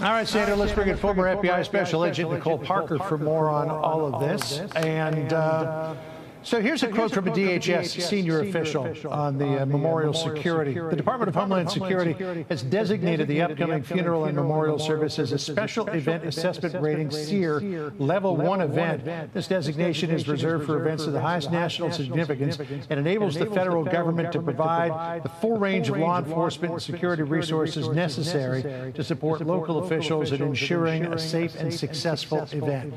All right, Sandra, let's bring in former FBI Special Agent Nicole Parker for more on all of this. And so here's a quote from a DHS senior official on the memorial security. The Department of Homeland Security has designated the upcoming funeral and memorial service as a special event assessment rating SEER Level 1 event. This designation is reserved for events of the highest national significance and enables the federal government to provide the full range of law enforcement and security resources necessary to support local officials in ensuring a safe and successful event.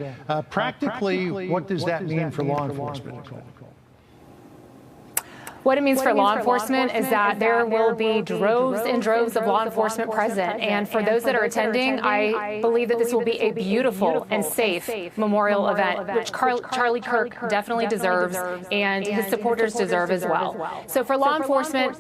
Practically, what does that mean for law enforcement? What it means for law enforcement is that there will be droves and droves of law enforcement present. And for those that are attending, I believe that this will be a beautiful and safe memorial event, which Charlie Kirk definitely deserves and his supporters deserve as well. So for law enforcement,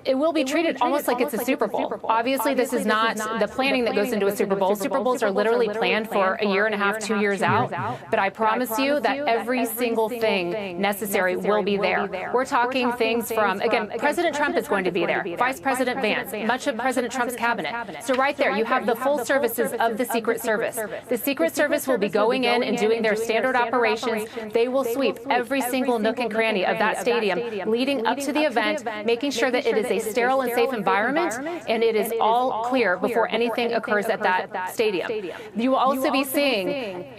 it will be treated almost like it's a Super Bowl. Obviously, this is not the planning that goes into a Super Bowl. Super Bowls are literally planned for a year and a half, 2 years out. But I promise you that every single thing necessary will be there. We're talking things from, again, President Trump is going to be there, Vice President Vance, much of President Trump's cabinet. So right there, you have the full services of the Secret Service. The Secret Service will be going in and doing their standard operations. They will sweep every single nook and cranny of that stadium leading up to the event, making sure that it is a sterile and safe environment and it is all clear before anything occurs at that stadium. You will also be seeing,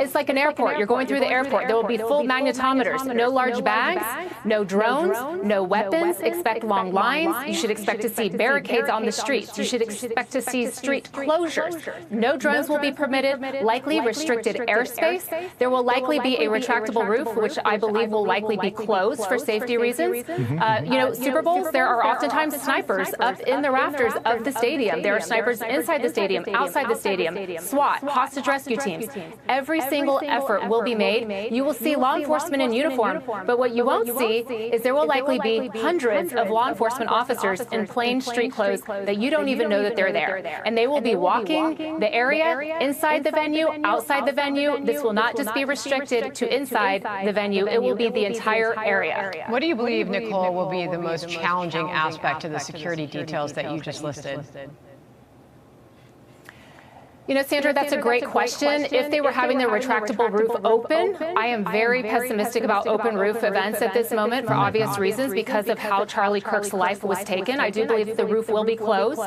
it's like an airport. You're going through the airport. There will be full magnetometers, no large bags, no drones, no weapons. Expect long lines. You should expect to see barricades on the streets. You should expect to see street closures. No drones will be permitted, likely restricted airspace. There will likely be a retractable roof, which I believe will likely be closed for safety reasons. You know, Super Bowls, there are oftentimes snipers up in the rafters of the stadium. There are snipers inside the stadium, outside the stadium, SWAT, hostage rescue teams. Every single effort will be made. You will see law enforcement in uniform, but what you won't see is there will likely be hundreds of law enforcement officers in plain street clothes that you don't even know that they're there. And they will be walking the area, inside the venue, outside the venue. This will not just be restricted to inside the venue. It will be the entire area. What do you believe, Nicole, will be the most challenging aspect of the security details that you just listed? You know, Sandra, that's a great question. If they were having the retractable roof open, I am very pessimistic about open roof events at this moment for obvious reasons because of how Charlie Kirk's life was taken. I do believe the roof will be closed.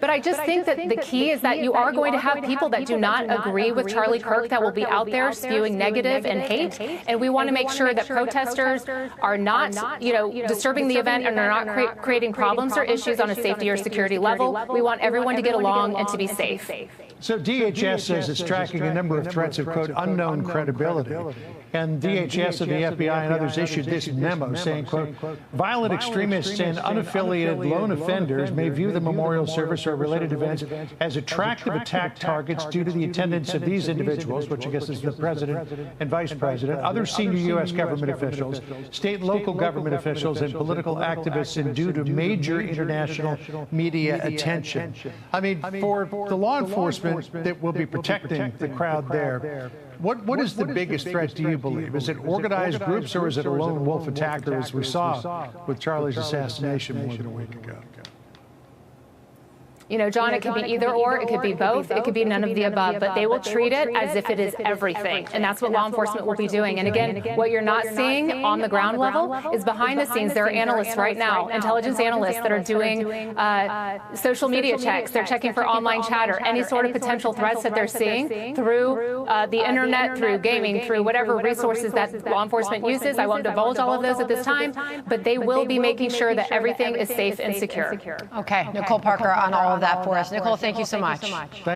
But I just think that the key is that you are going to have people that do not agree with Charlie Kirk that will be out there spewing negative and hate. And we want to make sure that protesters are not, you know, disturbing the event and are not creating problems or issues on a safety or security level. We want everyone to get along and to be safe. So DHS says it's tracking a number of threats of, quote, unknown credibility. And DHS and the FBI and others issued this memo saying, quote, violent extremists and unaffiliated lone offenders may view the memorial service or related events as attractive attack targets due to the attendance of these individuals, which I guess is the president and vice president, other senior U.S. government officials, state and local government officials, and political activists, and due to major international media attention. I mean, for the law enforcement that will be protecting the crowd there, what is the biggest threat, do you believe? Is it organized groups or is it a lone wolf attacker, as we saw with Charlie's assassination more than a week ago? You know, John, it could be either or, it could be both, it could be none of the above, but they will treat it as if it is everything. And that's what law enforcement will be doing. And again, what you're not seeing on the ground level is behind the scenes. There are analysts right now, intelligence analysts that are doing social media checks. They're checking for online chatter, any sort of potential threats that they're seeing through the internet, through gaming, through whatever resources that law enforcement uses. I won't divulge all of those at this time, but they will be making sure that everything is safe and secure. Okay, Nicole Parker on all of that for us. Nicole, thank you so much.